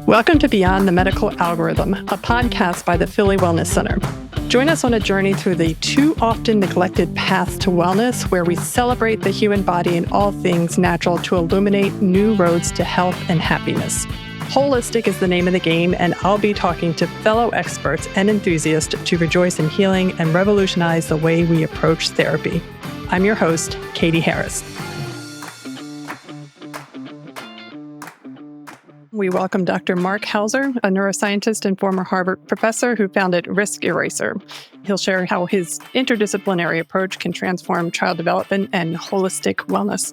Welcome to Beyond the Medical Algorithm, a podcast by the Philly Wellness Center. Join us on a journey through the too often neglected path to wellness, where we celebrate the human body and all things natural to illuminate new roads to health and happiness. Holistic is the name of the game, and I'll be talking to fellow experts and enthusiasts to rejoice in healing and revolutionize the way we approach therapy. I'm your host, Catie Harris. We welcome Dr. Marc Hauser, a neuroscientist and former Harvard professor who founded Risk Eraser. He'll share how his interdisciplinary approach can transform child development and holistic wellness.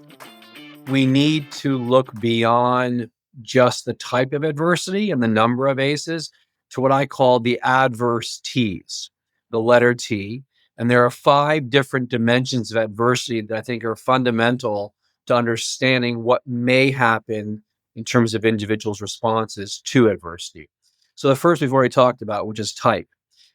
We need to look beyond just the type of adversity and the number of ACEs to what I call the adverse T's, the letter T. And there are 5 different dimensions of adversity that I think are fundamental to understanding what may happen in terms of individuals' responses to adversity. So the first we've already talked about, which is type.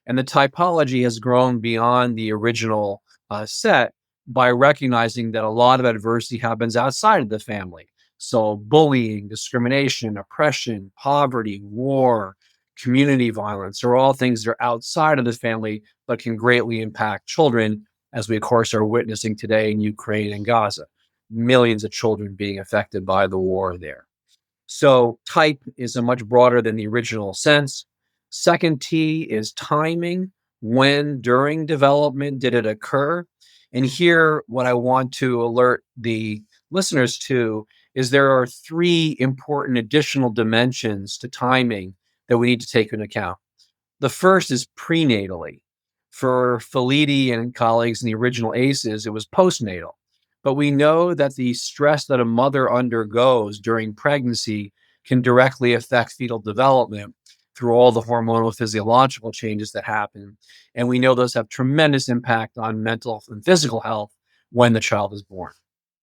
And the typology has grown beyond the original set by recognizing that a lot of adversity happens outside of the family. So bullying, discrimination, oppression, poverty, war, community violence are all things that are outside of the family, but can greatly impact children, as we, of course, are witnessing today in Ukraine and Gaza. Millions of children being affected by the war there. So type is a much broader than the original sense. Second T is timing. When during development did it occur? And here, what I want to alert the listeners to is there are 3 important additional dimensions to timing that we need to take into account. The first is prenatally. For Filidi and colleagues in the original ACEs, it was postnatal. But we know that the stress that a mother undergoes during pregnancy can directly affect fetal development through all the hormonal physiological changes that happen. And we know those have tremendous impact on mental and physical health when the child is born.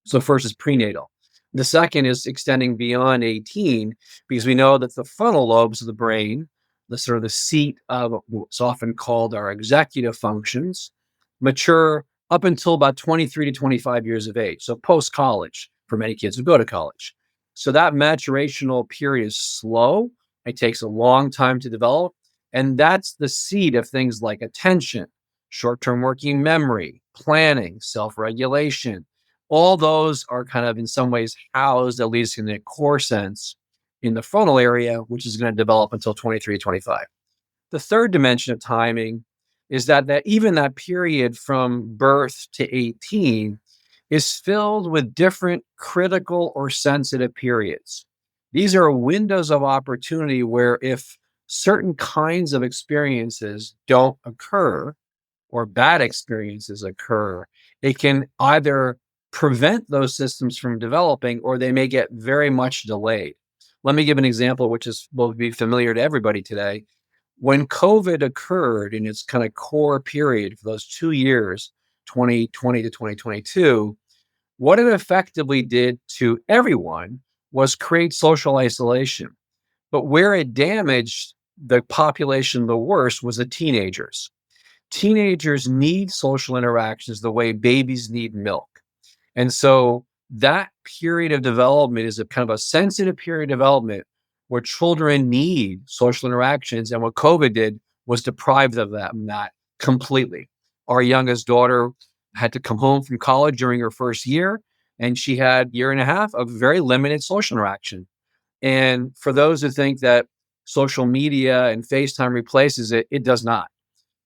So first is prenatal. The second is extending beyond 18, because we know that the frontal lobes of the brain, the sort of the seat of what's often called our executive functions, mature up until about 23 to 25 years of age. So post-college for many kids who go to college. So that maturational period is slow. It takes a long time to develop. And that's the seed of things like attention, short-term working memory, planning, self-regulation. All those are kind of in some ways housed, at least in the core sense, in the frontal area, which is going to develop until 23, 25. The third dimension of timing is that even that period from birth to 18 is filled with different critical or sensitive periods. These are windows of opportunity where if certain kinds of experiences don't occur or bad experiences occur, it can either prevent those systems from developing or they may get very much delayed. Let me give an example, which will be familiar to everybody today. When COVID occurred in its kind of core period for those 2 years, 2020 to 2022, what it effectively did to everyone was create social isolation. But where it damaged the population the worst was the teenagers. Teenagers need social interactions the way babies need milk. And so that period of development is a kind of a sensitive period of development where children need social interactions. And what COVID did was deprive them of that completely. Our youngest daughter had to come home from college during her first year, and she had 1.5 years of very limited social interaction. And for those who think that social media and FaceTime replaces it, it does not.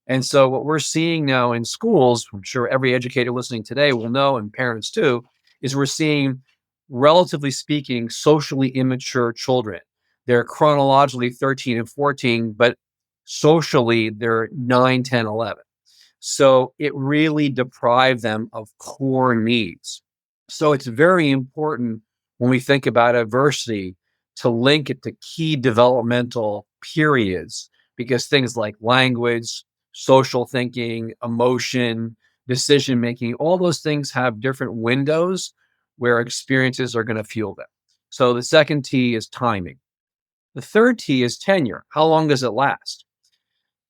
And so what we're seeing now in schools, I'm sure every educator listening today will know, and parents too, is we're seeing, relatively speaking, socially immature children. They're chronologically 13 and 14, but socially they're 9, 10, 11. So it really deprived them of core needs. So it's very important when we think about adversity to link it to key developmental periods, because things like language, social thinking, emotion, decision-making, all those things have different windows where experiences are going to fuel them. So the second T is timing. The third T is tenure. How long does it last?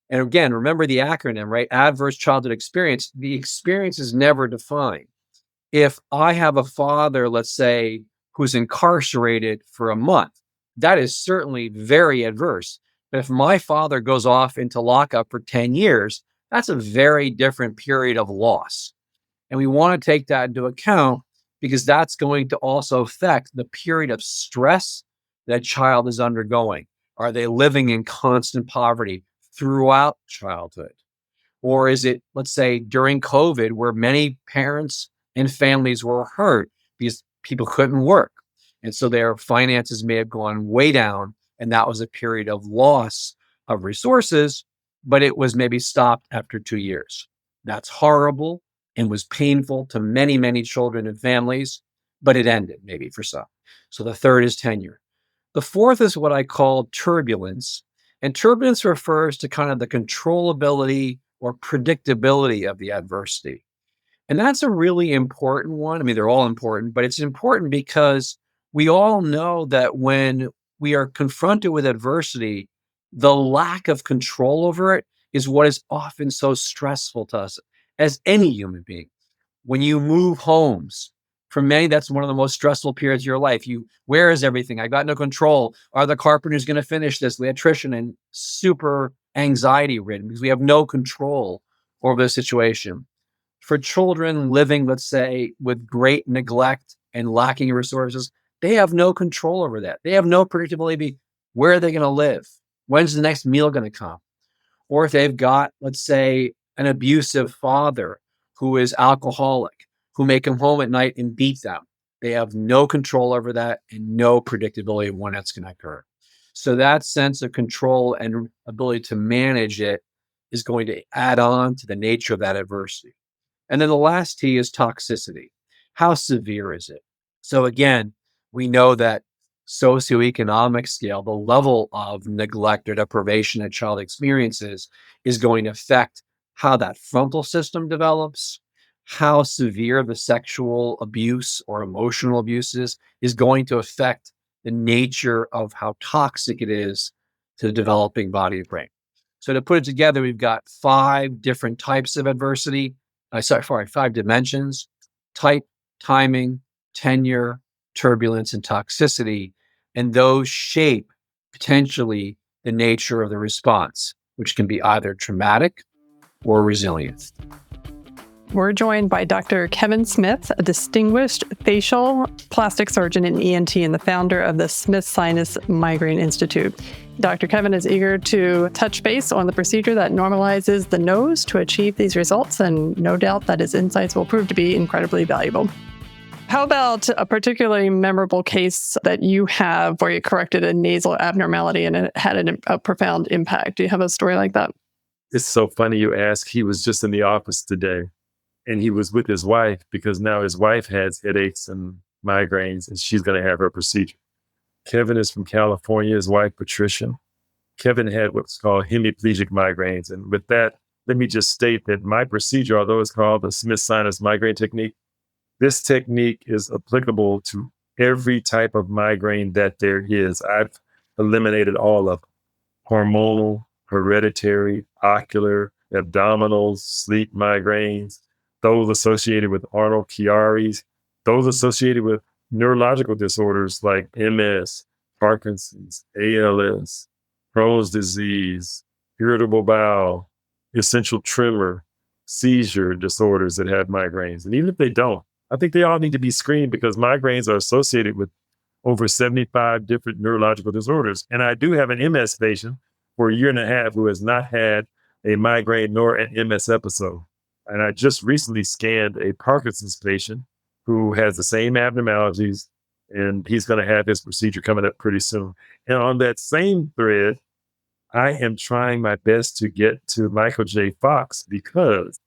And again, remember the acronym, right? Adverse childhood experience. The experience is never defined. If I have a father, let's say, who's incarcerated for a month, that is certainly very adverse. But if my father goes off into lockup for 10 years, that's a very different period of loss. And we want to take that into account because that's going to also affect the period of stress that child is undergoing. Are they living in constant poverty throughout childhood? Or is it, let's say, during COVID, where many parents and families were hurt because people couldn't work? And so their finances may have gone way down. And that was a period of loss of resources, but it was maybe stopped after 2 years. That's horrible and was painful to many, many children and families, but it ended maybe for some. So the third is tenure. The fourth is what I call turbulence. And turbulence refers to kind of the controllability or predictability of the adversity. And that's a really important one. I mean, they're all important, but it's important because we all know that when we are confronted with adversity, the lack of control over it is what is often so stressful to us as any human being. When you move homes, for many, that's one of the most stressful periods of your life. Where is everything? I got no control. Are the carpenters going to finish this? The electrician, and super anxiety ridden because we have no control over the situation. For children living, let's say, with great neglect and lacking resources, they have no control over that. They have no predictability. Where are they going to live? When's the next meal going to come? Or if they've got, let's say, an abusive father who is alcoholic, who may come home at night and beat them. They have no control over that and no predictability of when that's going to occur. So that sense of control and ability to manage it is going to add on to the nature of that adversity. And then the last T is toxicity. How severe is it? So again, we know that socioeconomic scale, the level of neglect or deprivation a child experiences is going to affect how that frontal system develops, how severe the sexual abuse or emotional abuse is going to affect the nature of how toxic it is to the developing body and brain. So to put it together, we've got 5 different types of adversity. Sorry, 5 dimensions: type, timing, tenure, turbulence, and toxicity. And those shape potentially the nature of the response, which can be either traumatic or resilient. We're joined by Dr. Kevin Smith, a distinguished facial plastic surgeon and ENT and the founder of the Smith Sinus Migraine Institute. Dr. Kevin is eager to touch base on the procedure that normalizes the nose to achieve these results, and no doubt that his insights will prove to be incredibly valuable. How about a particularly memorable case that you have where you corrected a nasal abnormality and it had a profound impact? Do you have a story like that? It's so funny you ask. He was just in the office today, and he was with his wife because now his wife has headaches and migraines, and she's going to have her procedure. Kevin is from California, his wife, Patricia. Kevin had what's called hemiplegic migraines. And with that, let me just state that my procedure, although it's called the Smith Sinus Migraine Technique, this technique is applicable to every type of migraine that there is. I've eliminated all of them: hormonal, hereditary, ocular, abdominal, sleep migraines, those associated with Arnold Chiari's, those associated with neurological disorders like MS, Parkinson's, ALS, Crohn's disease, irritable bowel, essential tremor, seizure disorders that have migraines. And even if they don't, I think they all need to be screened because migraines are associated with over 75 different neurological disorders. And I do have an MS patient for a year and a half who has not had a migraine nor an MS episode. And I just recently scanned a Parkinson's patient who has the same abnormalities, and he's going to have his procedure coming up pretty soon. And on that same thread, I am trying my best to get to Michael J. Fox because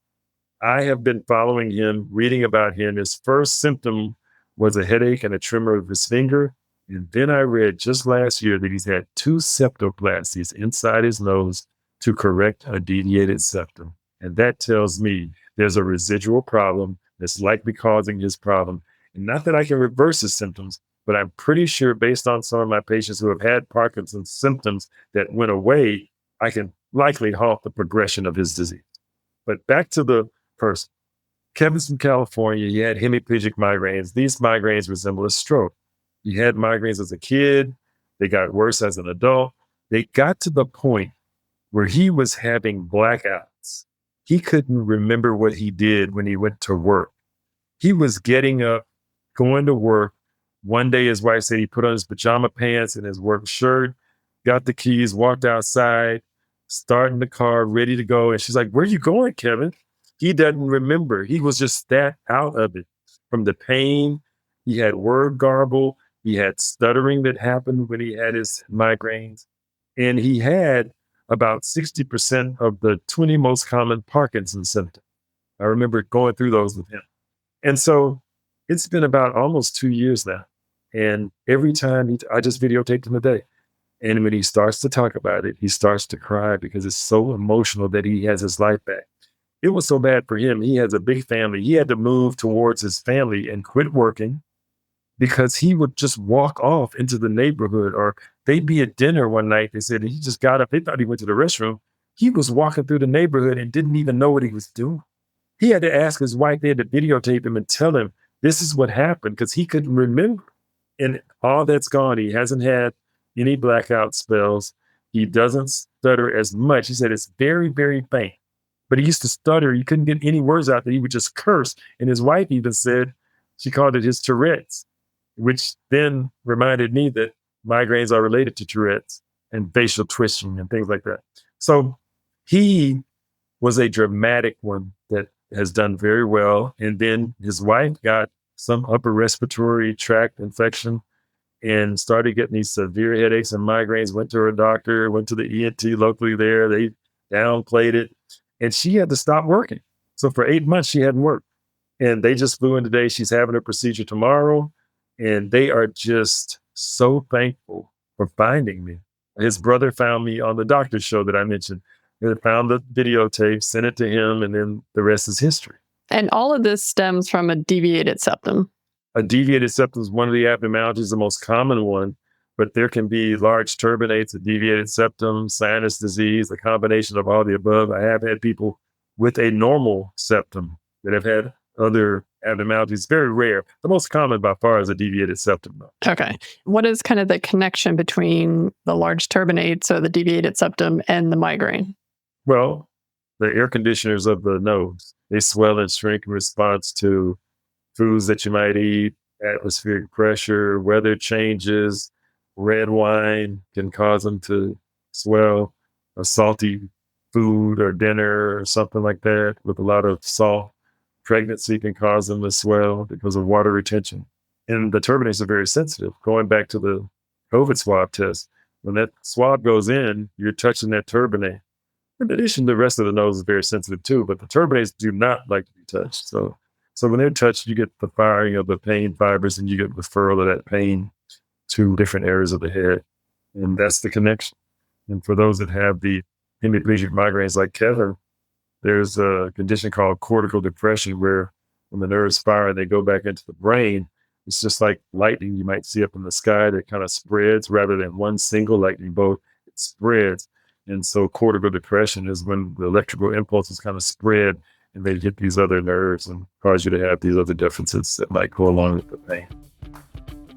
I have been following him, reading about him. His first symptom was a headache and a tremor of his finger. And then I read just last year that he's had 2 septoplasties inside his nose to correct a deviated septum. And that tells me there's a residual problem that's likely causing his problem. And not that I can reverse his symptoms, but I'm pretty sure based on some of my patients who have had Parkinson's symptoms that went away, I can likely halt the progression of his disease. But back to the person. Kevin's from California. He had hemiplegic migraines. These migraines resemble a stroke. He had migraines as a kid. They got worse as an adult. They got to the point where he was having blackouts. He couldn't remember what he did when he went to work. He was getting up, going to work. One day, his wife said he put on his pajama pants and his work shirt, got the keys, walked outside, starting the car, ready to go. And she's like, "Where you going, Kevin?" He doesn't remember. He was just that out of it from the pain. He had word garble. He had stuttering that happened when he had his migraines. And he had about 60% of the 20 most common Parkinson's symptoms. I remember going through those with him. And so it's been about almost 2 years now. And every time I just videotaped him a day. And when he starts to talk about it, he starts to cry because it's so emotional that he has his life back. It was so bad for him. He has a big family. He had to move towards his family and quit working because he would just walk off into the neighborhood, or they'd be at dinner one night. They said he just got up. They thought he went to the restroom. He was walking through the neighborhood and didn't even know what he was doing. He had to ask his wife, they had to videotape him and tell him this is what happened because he couldn't remember. And all that's gone. He hasn't had any blackout spells. He doesn't stutter as much. He said it's very, very faint. But he used to stutter. He couldn't get any words out that he would just curse. And his wife even said, she called it his Tourette's, which then reminded me that migraines are related to Tourette's and facial twitching and things like that. So he was a dramatic one that has done very well. And then his wife got some upper respiratory tract infection and started getting these severe headaches and migraines, went to her doctor, went to the ENT locally there. They downplayed it. And she had to stop working. So for 8 months, she hadn't worked. And they just flew in today. She's having her procedure tomorrow. And they are just so thankful for finding me. His brother found me on the doctor's show that I mentioned. They found the videotape, sent it to him, and then the rest is history. And all of this stems from a deviated septum. A deviated septum is one of the abnormalities, the most common one, but there can be large turbinates, a deviated septum, sinus disease, a combination of all the above. I have had people with a normal septum that have had other abnormalities. Very rare. The most common by far is a deviated septum, though. Okay. What is kind of the connection between the large turbinate, so the deviated septum, and the migraine? Well, the air conditioners of the nose, they swell and shrink in response to foods that you might eat, atmospheric pressure, weather changes. Red wine can cause them to swell. A salty food or dinner or something like that with a lot of salt. Pregnancy can cause them to swell because of water retention. And the turbinates are very sensitive. Going back to the COVID swab test, when that swab goes in, you're touching that turbinate. In addition, the rest of the nose is very sensitive too, but the turbinates do not like to be touched. So when they're touched, you get the firing of the pain fibers and you get referral of that pain to different areas of the head. And that's the connection. And for those that have the hemiplegic migraines like Kevin, there's a condition called cortical depression where when the nerves fire, they go back into the brain. It's just like lightning you might see up in the sky that kind of spreads rather than one single lightning bolt. It spreads. And so cortical depression is when the electrical impulses kind of spread and they hit these other nerves and cause you to have these other deficits that might go along with the pain.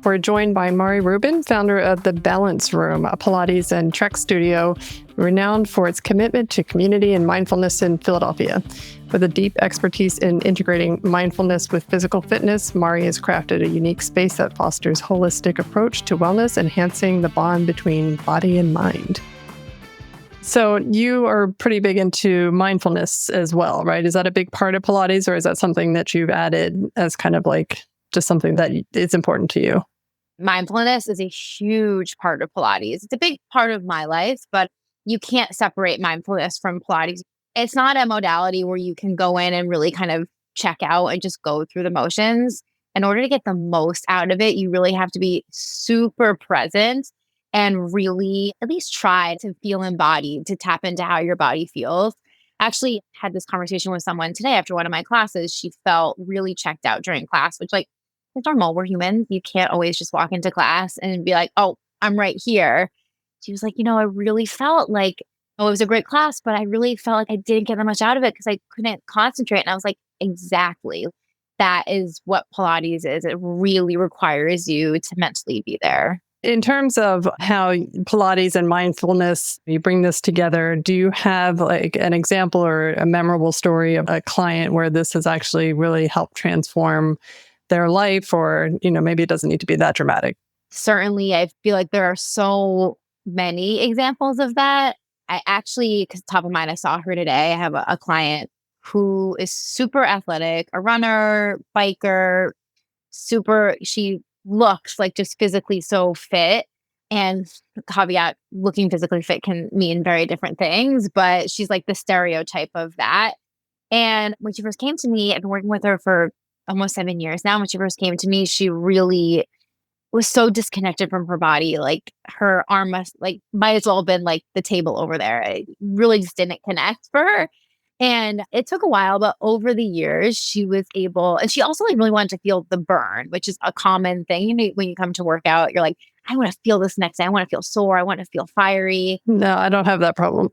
We're joined by Marielle Rubin, founder of The Balance Room, a Pilates and Trek studio renowned for its commitment to community and mindfulness in Philadelphia. With a deep expertise in integrating mindfulness with physical fitness, Mari has crafted a unique space that fosters holistic approach to wellness, enhancing the bond between body and mind. So you are pretty big into mindfulness as well, right? Is that a big part of Pilates, or is that something that you've added as kind of like just something that is important to you? Mindfulness is a huge part of Pilates. It's a big part of my life, but you can't separate mindfulness from Pilates. It's not a modality where you can go in and really kind of check out and just go through the motions. In order to get the most out of it, you really have to be super present and really at least try to feel embodied, to tap into how your body feels. Actually had this conversation with someone today after one of my classes. She felt really checked out during class, which like, it's normal. We're humans. You can't always just walk into class and be like, oh, I'm right here. She was like, I really felt like, oh, it was a great class, but I really felt like I didn't get that much out of it because I couldn't concentrate. And I was like, exactly. That is what Pilates is. It really requires you to mentally be there. In terms of how Pilates and mindfulness, you bring this together, do you have like an example or a memorable story of a client where this has actually really helped transform their life? Or, maybe it doesn't need to be that dramatic. Certainly, I feel like there are so many examples of that. I actually, because top of mind, I saw her today. I have a client who is super athletic, a runner, biker, she looks like just physically so fit. And caveat, looking physically fit can mean very different things, but she's like the stereotype of that. And when she first came to me, I've been working with her for almost 7 years now. When she first came to me, she really was so disconnected from her body. Like her arm might as well have been like the table over there. It really just didn't connect for her. And it took a while, but over the years, she was able, and she also like really wanted to feel the burn, which is a common thing. When you come to work out, you're like, I want to feel this next day. I want to feel sore. I want to feel fiery. No, I don't have that problem.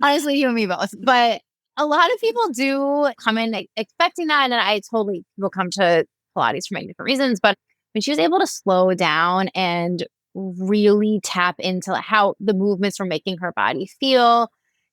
Honestly, you and me both. But a lot of people do come in expecting that. And I totally will come to Pilates for many different reasons. But when she was able to slow down and really tap into how the movements were making her body feel,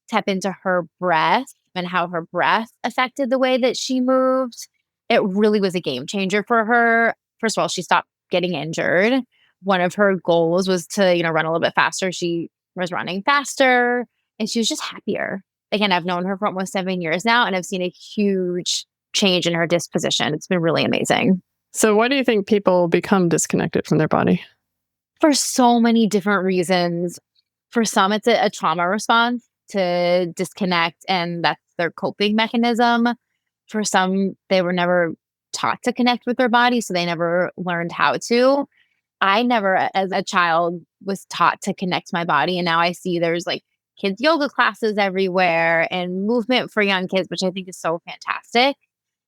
tap into her breath and how her breath affected the way that she moved, it really was a game changer for her. First of all, she stopped getting injured. One of her goals was to, run a little bit faster. She was running faster and she was just happier. Again, I've known her for almost 7 years now, and I've seen a huge change in her disposition. It's been really amazing. So why do you think people become disconnected from their body? For so many different reasons. For some, it's a trauma response to disconnect, and that's their coping mechanism. For some, they were never taught to connect with their body, so they never learned how to. I never, as a child, was taught to connect my body, and now I see there's like kids yoga classes everywhere and movement for young kids, which I think is so fantastic.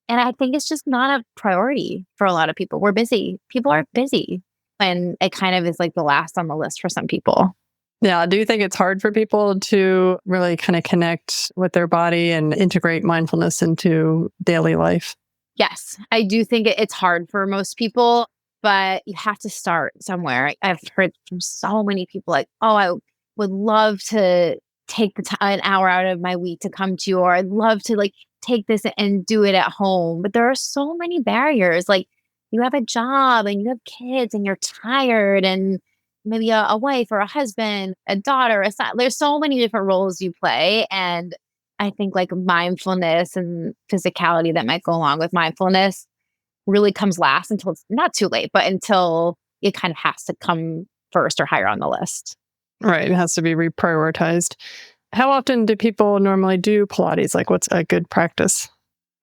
And I think it's just not a priority for a lot of people. We're busy. People are busy, and it kind of is like the last on the list for some people. Yeah. Do you think it's hard for people to really kind of connect with their body and integrate mindfulness into daily life? Yes, I do think it's hard for most people, but you have to start somewhere. I've heard from so many people like, oh, I would love to take an hour out of my week to come to you, or I'd love to like take this and do it at home. But there are so many barriers. Like you have a job and you have kids and you're tired, and maybe a wife or a husband, a daughter, a son. There's so many different roles you play. And I think like mindfulness and physicality that might go along with mindfulness really comes last until it's not too late, but until it kind of has to come first or higher on the list. Right. It has to be reprioritized. How often do people normally do Pilates? Like what's a good practice?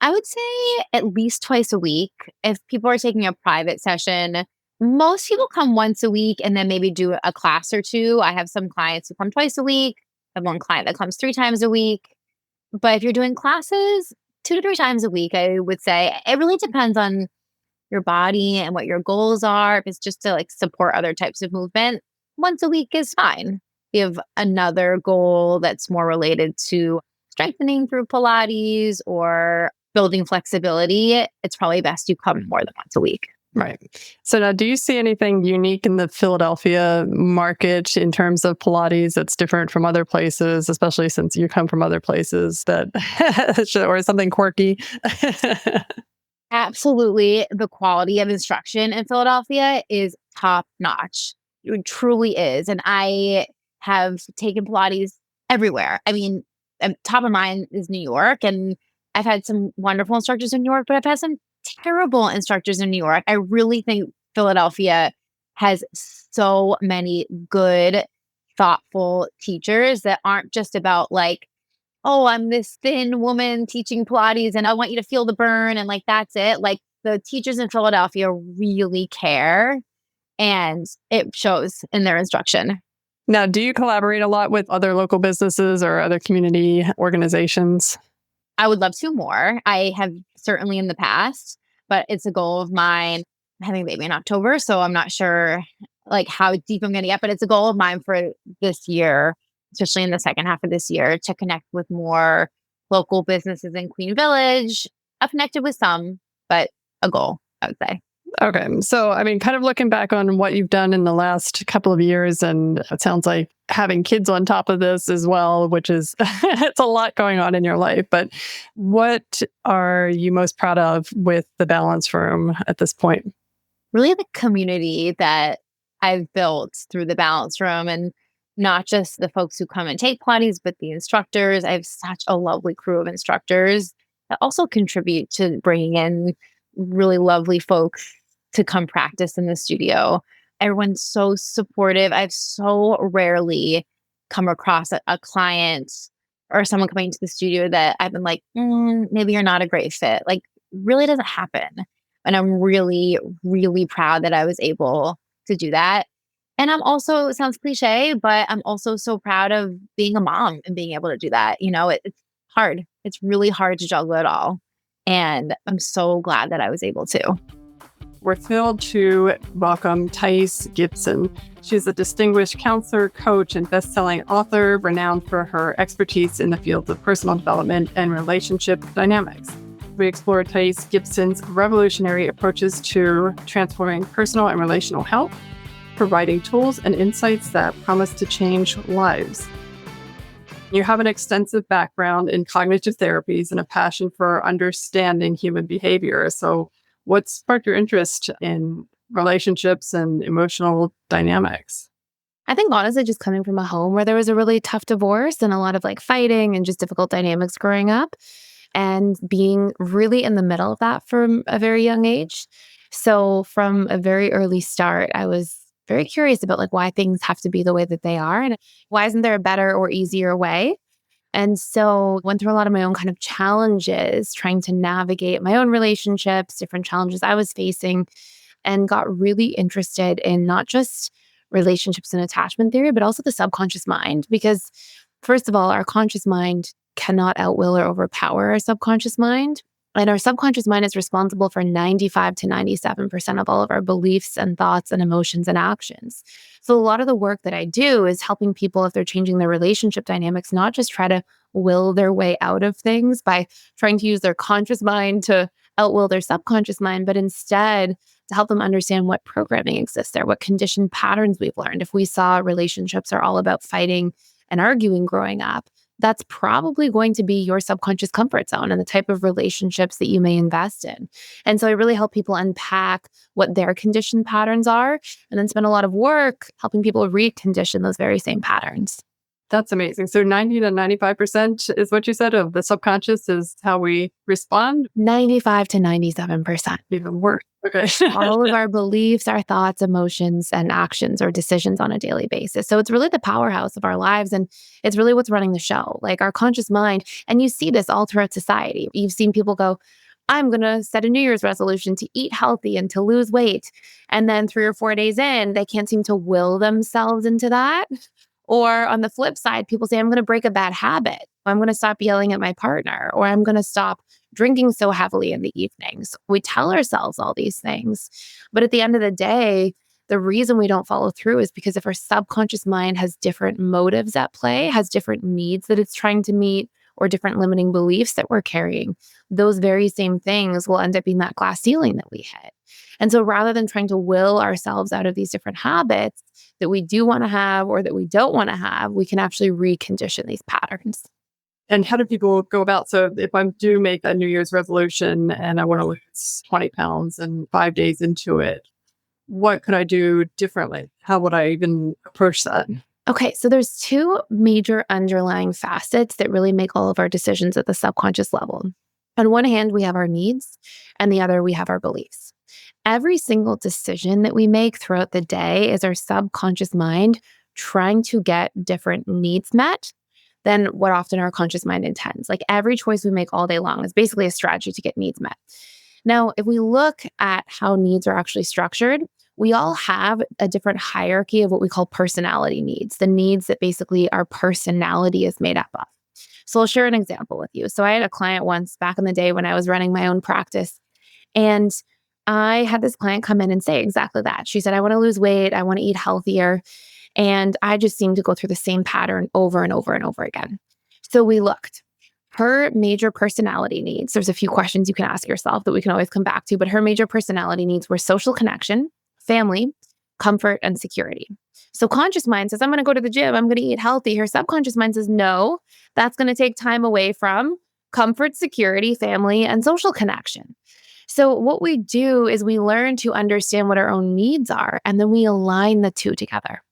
I would say at least twice a week. If people are taking a private session, most people come once a week and then maybe do a class or two. I have some clients who come twice a week. I have one client that comes 3 times a week. But if you're doing classes 2 to 3 times a week, I would say it really depends on your body and what your goals are. If it's just to like support other types of movement, once a week is fine. If you have another goal that's more related to strengthening through Pilates or building flexibility, it's probably best you come more than once a week. Right. So now, do you see anything unique in the Philadelphia market in terms of Pilates that's different from other places, especially since you come from other places that, or something quirky? Absolutely. The quality of instruction in Philadelphia is top notch. It truly is. And I have taken Pilates everywhere. I mean, top of mind is New York. And I've had some wonderful instructors in New York, but I've had some terrible instructors in New York. I really think Philadelphia has so many good, thoughtful teachers that aren't just about like, oh, I'm this thin woman teaching Pilates and I want you to feel the burn and like that's it. Like the teachers in Philadelphia really care, and it shows in their instruction. Now, do you collaborate a lot with other local businesses or other community organizations? I would love to more. I have certainly in the past, but it's a goal of mine. I'm having a baby in October, so I'm not sure like how deep I'm going to get, but it's a goal of mine for this year, especially in the second half of this year, to connect with more local businesses in Queen Village. I've connected with some, but a goal, I would say. Okay. So, I mean, kind of looking back on what you've done in the last couple of years, and it sounds like having kids on top of this as well, which is, it's a lot going on in your life. But what are you most proud of with the Balance Room at this point? Really the community that I've built through the Balance Room, and not just the folks who come and take Pilates, but the instructors. I have such a lovely crew of instructors that also contribute to bringing in really lovely folks to come practice in the studio. Everyone's so supportive. I've so rarely come across a client or someone coming to the studio that I've been like, maybe you're not a great fit. Like, really doesn't happen. And I'm really, really proud that I was able to do that. And I'm also, it sounds cliche, but I'm also so proud of being a mom and being able to do that. It's hard. It's really hard to juggle it all. And I'm so glad that I was able to. We're thrilled to welcome Thais Gibson. She's a distinguished counselor, coach, and best-selling author, renowned for her expertise in the fields of personal development and relationship dynamics. We explore Thais Gibson's revolutionary approaches to transforming personal and relational health, providing tools and insights that promise to change lives. You have an extensive background in cognitive therapies and a passion for understanding human behavior. So, what sparked your interest in relationships and emotional dynamics? I think honestly, just coming from a home where there was a really tough divorce and a lot of fighting and just difficult dynamics growing up, and being really in the middle of that from a very young age. So from a very early start, I was very curious about why things have to be the way that they are, and why isn't there a better or easier way? And so went through a lot of my own kind of challenges, trying to navigate my own relationships, different challenges I was facing, and got really interested in not just relationships and attachment theory, but also the subconscious mind. Because first of all, our conscious mind cannot outwill or overpower our subconscious mind. And our subconscious mind is responsible for 95 to 97% of all of our beliefs and thoughts and emotions and actions. So a lot of the work that I do is helping people, if they're changing their relationship dynamics, not just try to will their way out of things by trying to use their conscious mind to outwill their subconscious mind, but instead to help them understand what programming exists there, what conditioned patterns we've learned. If we saw relationships are all about fighting and arguing growing up, that's probably going to be your subconscious comfort zone and the type of relationships that you may invest in. And so I really help people unpack what their conditioned patterns are, and then spend a lot of work helping people recondition those very same patterns. That's amazing. So 90 to 95% is what you said of the subconscious is how we respond? 95 to 97%. Even worse. Okay. All of our beliefs, our thoughts, emotions, and actions or decisions on a daily basis. So it's really the powerhouse of our lives, and it's really what's running the show. Our conscious mind, and you see this all throughout society. You've seen people go, I'm going to set a New Year's resolution to eat healthy and to lose weight. And then 3 or 4 days in, they can't seem to will themselves into that. Or on the flip side, people say, I'm going to break a bad habit. I'm going to stop yelling at my partner, or I'm going to stop drinking so heavily in the evenings. We tell ourselves all these things. But at the end of the day, the reason we don't follow through is because if our subconscious mind has different motives at play, has different needs that it's trying to meet, or different limiting beliefs that we're carrying, those very same things will end up being that glass ceiling that we hit. And so rather than trying to will ourselves out of these different habits that we do want to have or that we don't want to have, we can actually recondition these patterns. And how do people go about? So if I do make a New Year's resolution and I want to lose 20 pounds and 5 days into it, what could I do differently? How would I even approach that? Okay, so there's 2 major underlying facets that really make all of our decisions at the subconscious level. On one hand, we have our needs, and the other, we have our beliefs. Every single decision that we make throughout the day is our subconscious mind trying to get different needs met than what often our conscious mind intends. Every choice we make all day long is basically a strategy to get needs met. Now, if we look at how needs are actually structured, we all have a different hierarchy of what we call personality needs, the needs that basically our personality is made up of. So I'll share an example with you. So I had a client once back in the day when I was running my own practice, and I had this client come in and say exactly that. She said, I want to lose weight. I want to eat healthier. And I just seemed to go through the same pattern over and over and over again. So we looked. her major personality needs, there's a few questions you can ask yourself that we can always come back to, but her major personality needs were social connection, family, comfort, and security. So conscious mind says, I'm going to go to the gym, I'm going to eat healthy. Her subconscious mind says, no, that's going to take time away from comfort, security, family, and social connection. So what we do is we learn to understand what our own needs are, and then we align the two together.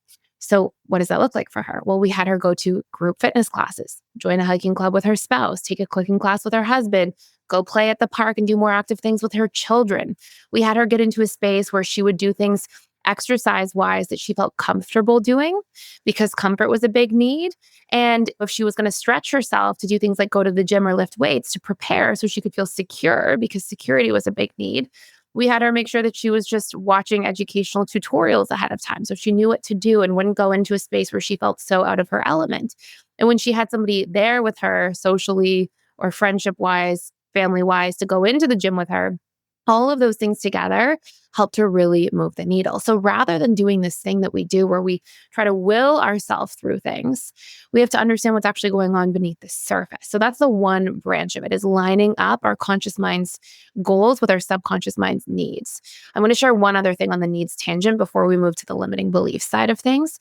So what does that look like for her? Well, we had her go to group fitness classes, join a hiking club with her spouse, take a cooking class with her husband, go play at the park and do more active things with her children. We had her get into a space where she would do things exercise-wise that she felt comfortable doing because comfort was a big need. And if she was going to stretch herself to do things like go to the gym or lift weights to prepare so she could feel secure because security was a big need, we had her make sure that she was just watching educational tutorials ahead of time so she knew what to do and wouldn't go into a space where she felt so out of her element. And when she had somebody there with her socially or friendship-wise, family-wise to go into the gym with her, all of those things together helped her really move the needle. So rather than doing this thing that we do where we try to will ourselves through things, we have to understand what's actually going on beneath the surface. So that's the one branch of it, is lining up our conscious mind's goals with our subconscious mind's needs. I'm going to share one other thing on the needs tangent before we move to the limiting belief side of things.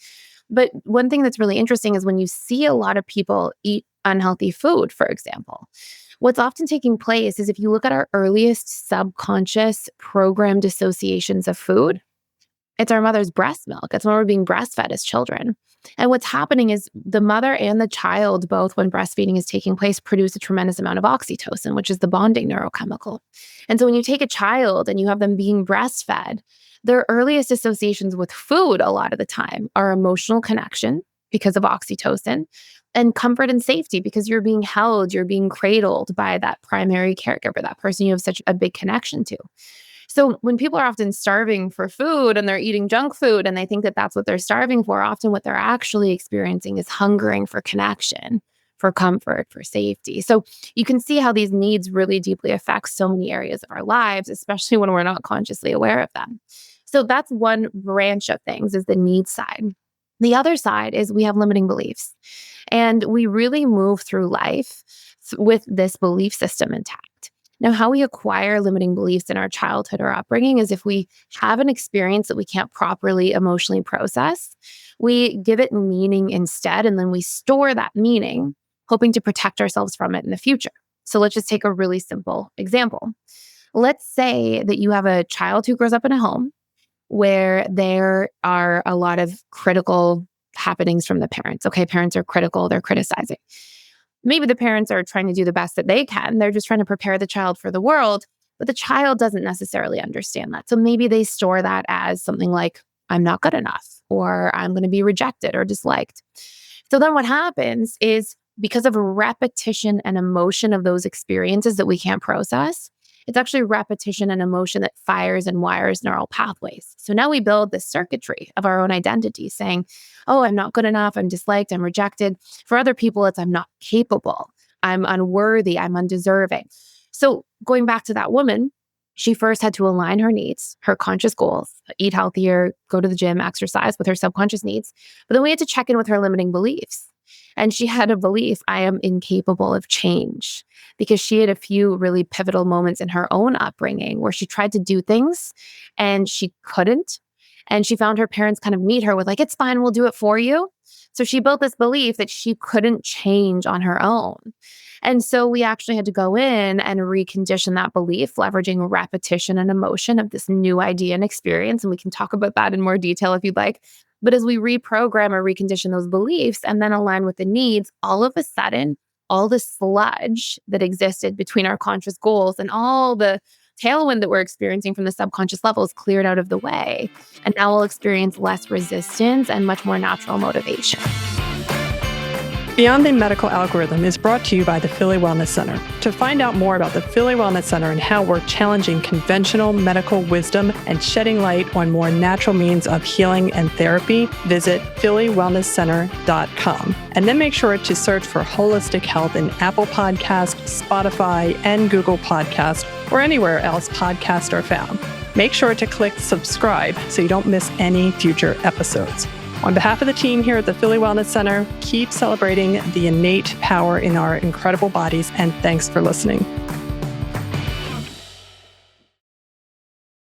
But one thing that's really interesting is when you see a lot of people eat unhealthy food, for example, what's often taking place is if you look at our earliest subconscious programmed associations of food, it's our mother's breast milk. It's when we're being breastfed as children. And what's happening is the mother and the child, both when breastfeeding is taking place, produce a tremendous amount of oxytocin, which is the bonding neurochemical. And so when you take a child and you have them being breastfed, their earliest associations with food a lot of the time are emotional connection because of oxytocin, and comfort and safety because you're being held, you're being cradled by that primary caregiver, that person you have such a big connection to. So when people are often starving for food and they're eating junk food and they think that that's what they're starving for, often what they're actually experiencing is hungering for connection, for comfort, for safety. So you can see how these needs really deeply affect so many areas of our lives, especially when we're not consciously aware of them. So that's one branch of things, is the needs side. The other side is we have limiting beliefs. And we really move through life with this belief system intact. Now, how we acquire limiting beliefs in our childhood or upbringing is if we have an experience that we can't properly emotionally process, we give it meaning instead, and then we store that meaning, hoping to protect ourselves from it in the future. So let's just take a really simple example. Let's say that you have a child who grows up in a home where there are a lot of critical happenings from the parents. Okay, parents are critical, they're criticizing. Maybe the parents are trying to do the best that they can. They're just trying to prepare the child for the world, but the child doesn't necessarily understand that. So maybe they store that as something like, I'm not good enough, or I'm going to be rejected or disliked. So then what happens is because of repetition and emotion of those experiences that we can't process, it's actually repetition and emotion that fires and wires neural pathways. So now we build this circuitry of our own identity saying, oh, I'm not good enough, I'm disliked, I'm rejected. For other people, it's I'm not capable, I'm unworthy, I'm undeserving. So going back to that woman, she first had to align her needs, her conscious goals, eat healthier, go to the gym, exercise, with her subconscious needs. But then we had to check in with her limiting beliefs. And she had a belief, I am incapable of change, because she had a few really pivotal moments in her own upbringing where she tried to do things and she couldn't. And she found her parents kind of meet her with like, it's fine, we'll do it for you. So she built this belief that she couldn't change on her own. And so we actually had to go in and recondition that belief, leveraging repetition and emotion of this new idea and experience. And we can talk about that in more detail if you'd like. But as we reprogram or recondition those beliefs and then align with the needs, all of a sudden, all the sludge that existed between our conscious goals and all the tailwind that we're experiencing from the subconscious level is cleared out of the way. And now we'll experience less resistance and much more natural motivation. Beyond the Medical Algorithm is brought to you by the Philly Wellness Center. To find out more about the Philly Wellness Center and how we're challenging conventional medical wisdom and shedding light on more natural means of healing and therapy, visit phillywellnesscenter.com. And then make sure to search for Holistic Health in Apple Podcasts, Spotify, and Google Podcasts, or anywhere else podcasts are found. Make sure to click subscribe so you don't miss any future episodes. On behalf of the team here at the Philly Wellness Center, keep celebrating the innate power in our incredible bodies, and thanks for listening.